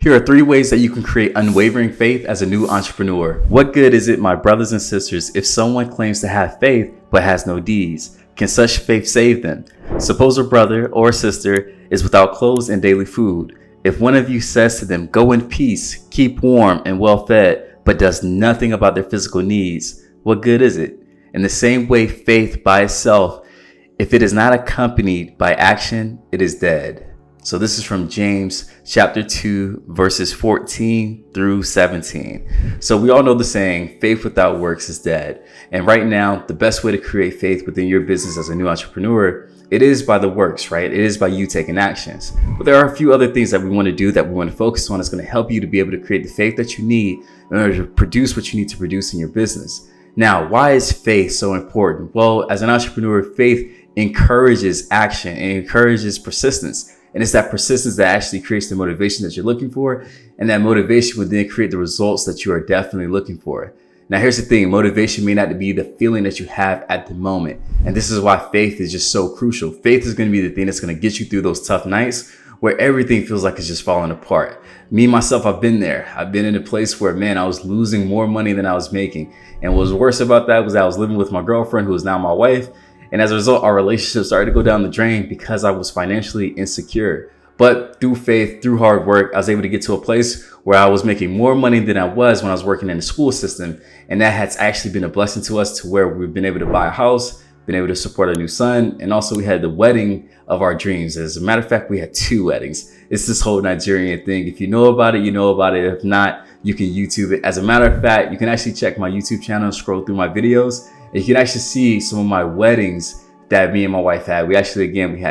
Here are 3 ways that you can create unwavering faith as a new entrepreneur. What good is it, my brothers and sisters, if someone claims to have faith but has no deeds? Can such faith save them? Suppose a brother or sister is without clothes and daily food. If one of you says to them, "Go in peace, keep warm and well fed," but does nothing about their physical needs, what good is it? In the same way, faith by itself, if it is not accompanied by action, it is dead. So this is from James chapter 2, verses 14 through 17. So we all know the saying, faith without works is dead. And right now, the best way to create faith within your business as a new entrepreneur, it is by the works, right? It is by you taking actions. But there are a few other things that we want to do, that we want to focus on. It's going to help you to be able to create the faith that you need in order to produce what you need to produce in your business. Now, why is faith so important? Well, as an entrepreneur, faith encourages action and encourages persistence. And it's that persistence that actually creates the motivation that you're looking for. And that motivation would then create the results that you are definitely looking for. Now, here's the thing. Motivation may not be the feeling that you have at the moment. And this is why faith is just so crucial. Faith is going to be the thing that's going to get you through those tough nights where everything feels like it's just falling apart. Me, myself, I've been there. I've been in a place where, man, I was losing more money than I was making. And what was worse about that was I was living with my girlfriend, who is now my wife. And as a result, our relationship started to go down the drain because I was financially insecure. But through faith, through hard work, I was able to get to a place where I was making more money than I was when I was working in the school system. And that has actually been a blessing to us, to where we've been able to buy a house, been able to support our new son. And also we had the wedding of our dreams. As a matter of fact, we had 2 weddings. It's this whole Nigerian thing. If you know about it, you know about it. If not, you can YouTube it. As a matter of fact, you can actually check my YouTube channel and scroll through my videos. And you can actually see some of my weddings that me and my wife had. We had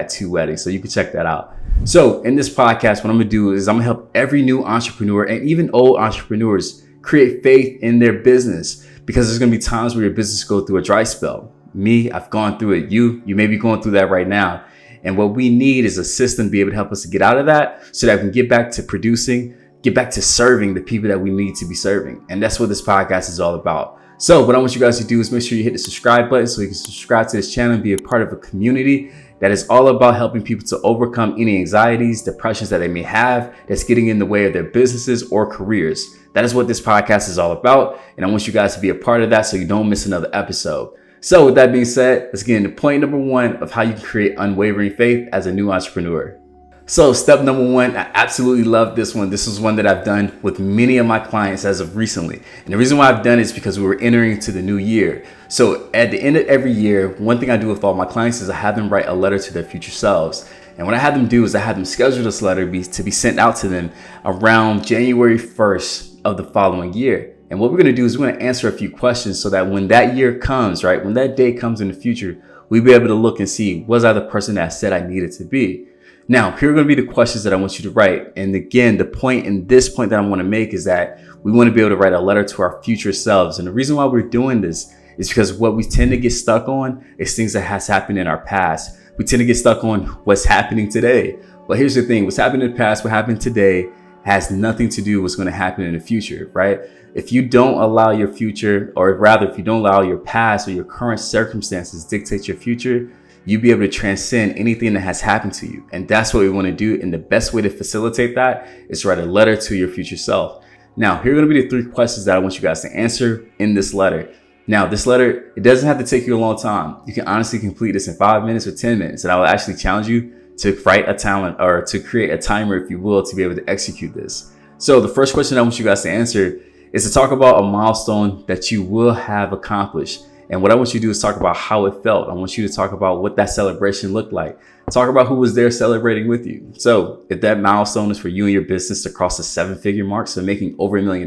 2 weddings. So you can check that out. So in this podcast, what I'm going to do is I'm going to help every new entrepreneur and even old entrepreneurs create faith in their business, because there's going to be times where your business go through a dry spell. Me, I've gone through it. You may be going through that right now. And what we need is a system to be able to help us to get out of that, so that we can get back to producing, get back to serving the people that we need to be serving. And that's what this podcast is all about. So what I want you guys to do is make sure you hit the subscribe button so you can subscribe to this channel and be a part of a community that is all about helping people to overcome any anxieties, depressions that they may have that's getting in the way of their businesses or careers. That is what this podcast is all about. And I want you guys to be a part of that so you don't miss another episode. So with that being said, let's get into point number 1 of how you can create unwavering faith as a new entrepreneur. So step number 1, I absolutely love this one. This is one that I've done with many of my clients as of recently. And the reason why I've done it is because we were entering into the new year. So at the end of every year, one thing I do with all my clients is I have them write a letter to their future selves. And what I have them do is I have them schedule this letter to be sent out to them around January 1st of the following year. And what we're going to do is we're going to answer a few questions so that when that year comes, right, when that day comes in the future, we'll be able to look and see, was I the person that I said I needed to be? Now, here are going to be the questions that I want you to write. And again, the point that I want to make is that we want to be able to write a letter to our future selves. And the reason why we're doing this is because what we tend to get stuck on is things that has happened in our past. We tend to get stuck on what's happening today. But here's the thing, what's happened in the past, what happened today has nothing to do with what's going to happen in the future, right? If you don't allow your future, or rather, if you don't allow your past or your current circumstances dictate your future, you'll be able to transcend anything that has happened to you. And that's what we want to do. And the best way to facilitate that is to write a letter to your future self. Now, here are going to be the 3 questions that I want you guys to answer in this letter. Now, this letter, it doesn't have to take you a long time. You can honestly complete this in 5 minutes or 10 minutes. And I will actually challenge you to write a talent, or to create a timer, if you will, to be able to execute this. So the first question I want you guys to answer is to talk about a milestone that you will have accomplished. And what I want you to do is talk about how it felt. I want you to talk about what that celebration looked like. Talk about who was there celebrating with you. So if that milestone is for you and your business to cross the 7-figure mark, so making over $1 million,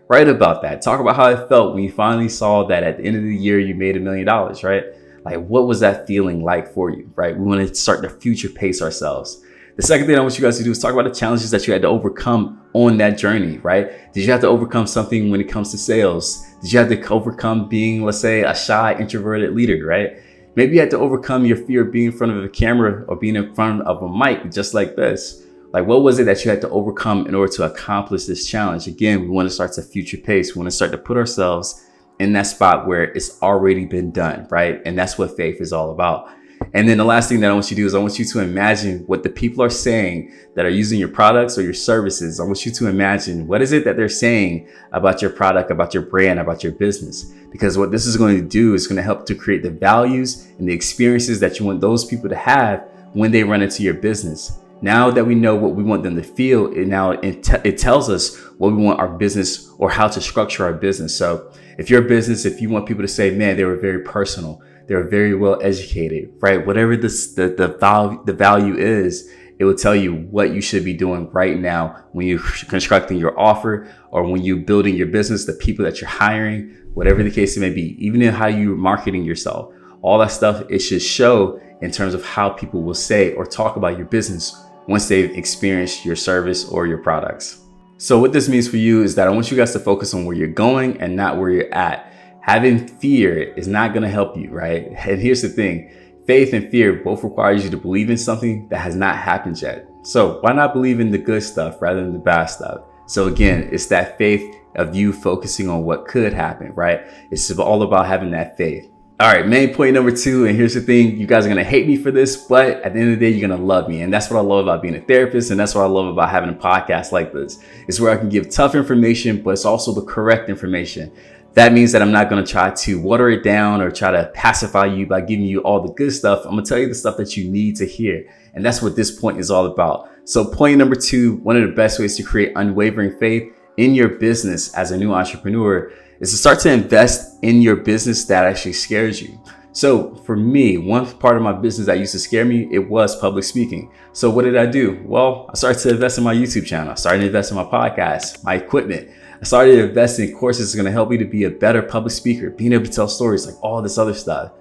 write about that. Talk about how it felt when you finally saw that at the end of the year, you made $1 million, right? Like, what was that feeling like for you, right? We want to start to future pace ourselves. The second thing I want you guys to do is talk about the challenges that you had to overcome on that journey, right? Did you have to overcome something when it comes to sales? Did you have to overcome being, let's say, a shy, introverted leader, right? Maybe you had to overcome your fear of being in front of a camera or being in front of a mic just like this. Like, what was it that you had to overcome in order to accomplish this challenge? Again, we want to start to future pace. We want to start to put ourselves in that spot where it's already been done, right? And that's what faith is all about. And then the last thing that I want you to do is I want you to imagine what the people are saying that are using your products or your services. I want you to imagine what is it that they're saying about your product, about your brand, about your business. Because what this is going to do is going to help to create the values and the experiences that you want those people to have when they run into your business. Now that we know what we want them to feel, it tells us what we want our business or how to structure our business. So if your business, if you want people to say, man, they were very personal, they were very well educated, right? Whatever the value is, it will tell you what you should be doing right now when you're constructing your offer or when you're building your business, the people that you're hiring, whatever the case it may be, even in how you're marketing yourself. All that stuff, it should show in terms of how people will say or talk about your business once they've experienced your service or your products. So what this means for you is that I want you guys to focus on where you're going and not where you're at. Having fear is not going to help you, right? And here's the thing. Faith and fear both requires you to believe in something that has not happened yet. So why not believe in the good stuff rather than the bad stuff? So again, it's that faith of you focusing on what could happen, right? It's all about having that faith. All right, main point number 2, and here's the thing, you guys are gonna hate me for this, but at the end of the day, you're gonna love me. And that's what I love about being a therapist, and that's what I love about having a podcast like this. It's where I can give tough information, but it's also the correct information. That means that I'm not gonna try to water it down or try to pacify you by giving you all the good stuff. I'm gonna tell you the stuff that you need to hear. And that's what this point is all about. So point number 2, one of the best ways to create unwavering faith in your business as a new entrepreneur is to start to invest in your business that actually scares you. So for me, one part of my business that used to scare me, it was public speaking. So what did I do? Well, I started to invest in my YouTube channel. I started to invest in my podcast, my equipment. I started to invest in courses that's going to help me to be a better public speaker, being able to tell stories, like all this other stuff.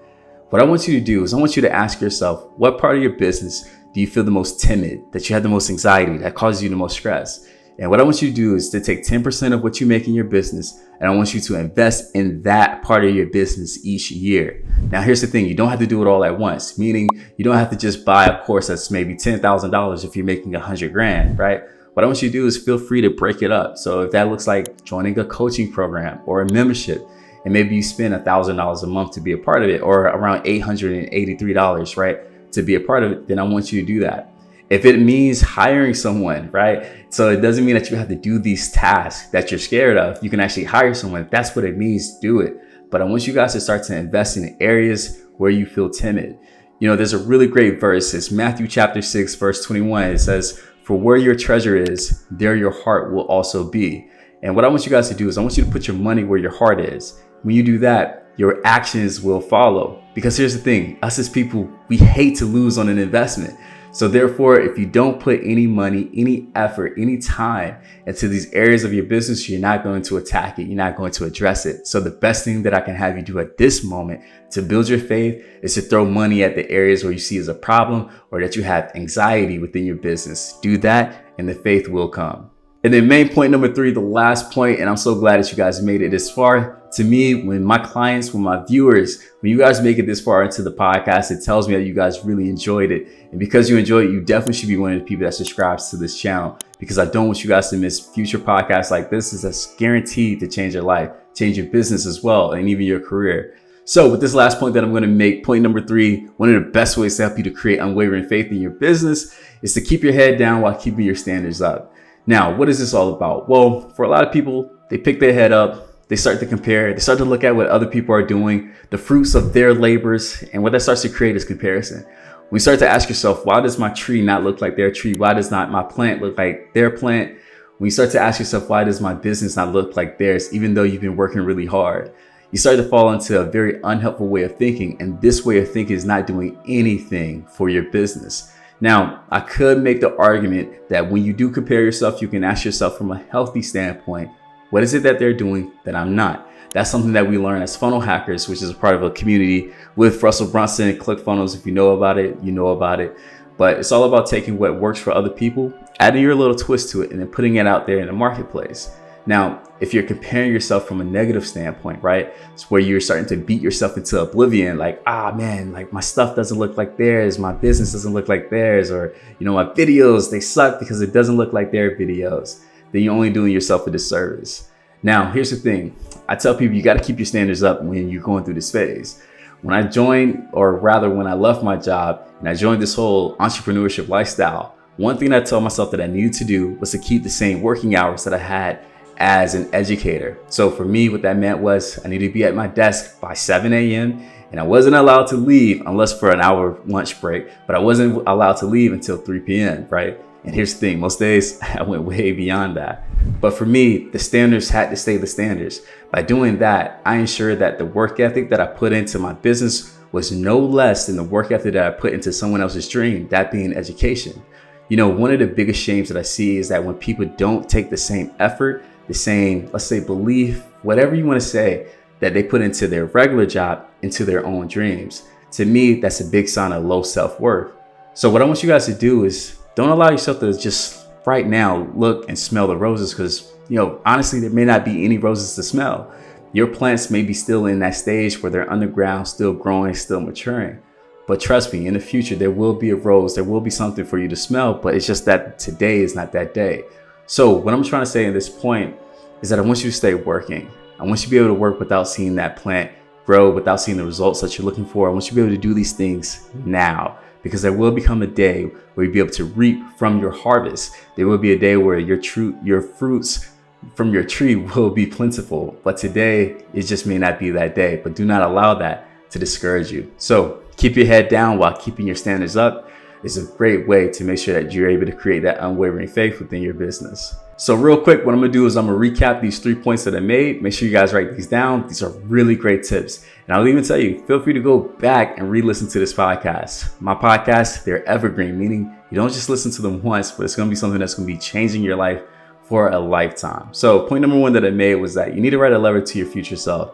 What I want you to do is I want you to ask yourself, what part of your business do you feel the most timid, that you have the most anxiety, that causes you the most stress? And what I want you to do is to take 10% of what you make in your business, and I want you to invest in that part of your business each year. Now, here's the thing. You don't have to do it all at once, meaning you don't have to just buy a course that's maybe $10,000 if you're making $100,000, right? What I want you to do is feel free to break it up. So if that looks like joining a coaching program or a membership, and maybe you spend $1,000 a month to be a part of it, or around $883, right, to be a part of it, then I want you to do that. If it means hiring someone, right? So it doesn't mean that you have to do these tasks that you're scared of. You can actually hire someone. If that's what it means, do it. But I want you guys to start to invest in areas where you feel timid. You know, there's a really great verse. It's Matthew chapter 6, verse 21. It says, "For where your treasure is, there your heart will also be." And what I want you guys to do is I want you to put your money where your heart is. When you do that, your actions will follow. Because here's the thing, us as people, we hate to lose on an investment. So therefore, if you don't put any money, any effort, any time into these areas of your business, you're not going to attack it. You're not going to address it. So the best thing that I can have you do at this moment to build your faith is to throw money at the areas where you see as a problem or that you have anxiety within your business. Do that and the faith will come. And then main point number 3, the last point, and I'm so glad that you guys made it this far. To me, when my clients, when my viewers, when you guys make it this far into the podcast, it tells me that you guys really enjoyed it. And because you enjoyed it, you definitely should be one of the people that subscribes to this channel, because I don't want you guys to miss future podcasts like this. Is guaranteed to change your life, change your business as well, and even your career. So with this last point that I'm going to make, point number 3, one of the best ways to help you to create unwavering faith in your business is to keep your head down while keeping your standards up. Now, what is this all about? Well, for a lot of people, they pick their head up. They start to compare, they start to look at what other people are doing, the fruits of their labors, and what that starts to create is comparison. When you start to ask yourself, why does my tree not look like their tree? Why does not my plant look like their plant? When you start to ask yourself, why does my business not look like theirs, even though you've been working really hard? You start to fall into a very unhelpful way of thinking, and this way of thinking is not doing anything for your business. Now, I could make the argument that when you do compare yourself, you can ask yourself from a healthy standpoint, what is it that they're doing that I'm not? That's something that we learn as funnel hackers, which is a part of a community with Russell Brunson and ClickFunnels. If you know about it, you know about it. But it's all about taking what works for other people, adding your little twist to it, and then putting it out there in the marketplace. Now, if you're comparing yourself from a negative standpoint, right? It's where you're starting to beat yourself into oblivion. Like, man, like my stuff doesn't look like theirs. My business doesn't look like theirs. Or, my videos, they suck because it doesn't look like their videos. Then you're only doing yourself a disservice. Now, here's the thing. I tell people you got to keep your standards up when you're going through this phase. When I joined, or rather when I left my job and I joined this whole entrepreneurship lifestyle, one thing I told myself that I needed to do was to keep the same working hours that I had as an educator. So for me, what that meant was I needed to be at my desk by 7 a.m. and I wasn't allowed to leave unless for an hour lunch break, but I wasn't allowed to leave until 3 p.m., right? And here's the thing, most days I went way beyond that. But for me, the standards had to stay the standards. By doing that, I ensured that the work ethic that I put into my business was no less than the work ethic that I put into someone else's dream, that being education. You know, one of the biggest shames that I see is that when people don't take the same effort, the same, let's say, belief, whatever you want to say, that they put into their regular job, into their own dreams. To me, that's a big sign of low self-worth. So what I want you guys to do is don't allow yourself to just right now look and smell the roses, because, you know, honestly, there may not be any roses to smell. Your plants may be still in that stage where they're underground, still growing, still maturing. But trust me, in the future, there will be a rose, there will be something for you to smell, but it's just that today is not that day. So what I'm trying to say in this point is that I want you to stay working. I want you to be able to work without seeing that plant grow, without seeing the results that you're looking for. I want you to be able to do these things now, because there will become a day where you'll be able to reap from your harvest. There will be a day where your fruits from your tree will be plentiful. But today, it just may not be that day. But do not allow that to discourage you. So keep your head down while keeping your standards up is a great way to make sure that you're able to create that unwavering faith within your business. So real quick, what I'm gonna do is I'm gonna recap these 3 points that I made. Make sure you guys write these down. These are really great tips. And I'll even tell you, feel free to go back and re-listen to this podcast. My podcasts, they're evergreen, meaning you don't just listen to them once, but it's gonna be something that's gonna be changing your life for a lifetime. So point number 1 that I made was that you need to write a letter to your future self.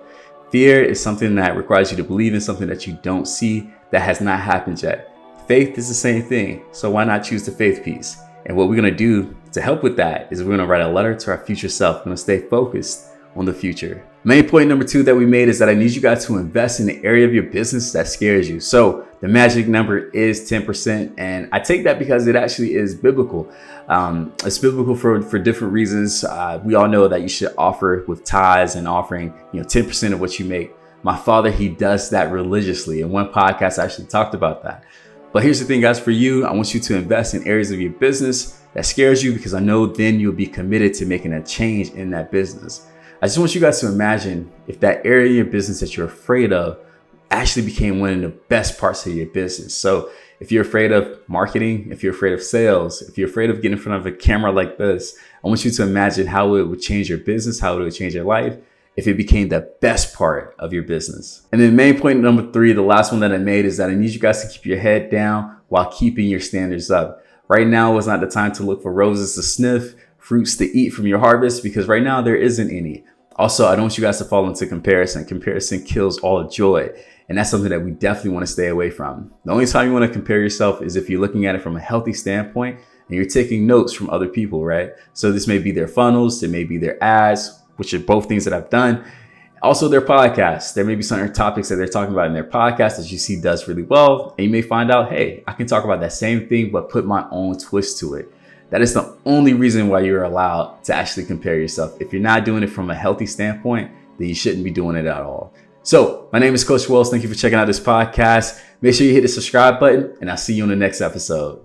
Fear is something that requires you to believe in something that you don't see, that has not happened yet. Faith is the same thing. So why not choose the faith piece? And what we're going to do to help with that is we're going to write a letter to our future self. We're going to stay focused on the future. Main point number 2 that we made is that I need you guys to invest in the area of your business that scares you. So the magic number is 10%. And I take that because it actually is biblical. It's biblical for different reasons. We all know that you should offer with tithes and offering, 10% of what you make. My father, he does that religiously. In one podcast, I actually talked about that. But here's the thing, guys, for you, I want you to invest in areas of your business that scares you, because I know then you'll be committed to making a change in that business. I just want you guys to imagine if that area of your business that you're afraid of actually became one of the best parts of your business. So if you're afraid of marketing, if you're afraid of sales, if you're afraid of getting in front of a camera like this, I want you to imagine how it would change your business, how it would change your life if it became the best part of your business. And then main point number 3, the last one that I made, is that I need you guys to keep your head down while keeping your standards up. Right now is not the time to look for roses to sniff, fruits to eat from your harvest, because right now there isn't any. Also, I don't want you guys to fall into comparison. Comparison kills all joy. And that's something that we definitely want to stay away from. The only time you want to compare yourself is if you're looking at it from a healthy standpoint and you're taking notes from other people, right? So this may be their funnels, it may be their ads, which are both things that I've done. Also their podcasts. There may be certain topics that they're talking about in their podcast that you see does really well. And you may find out, hey, I can talk about that same thing, but put my own twist to it. That is the only reason why you're allowed to actually compare yourself. If you're not doing it from a healthy standpoint, then you shouldn't be doing it at all. So my name is Coach Wells. Thank you for checking out this podcast. Make sure you hit the subscribe button, and I'll see you on the next episode.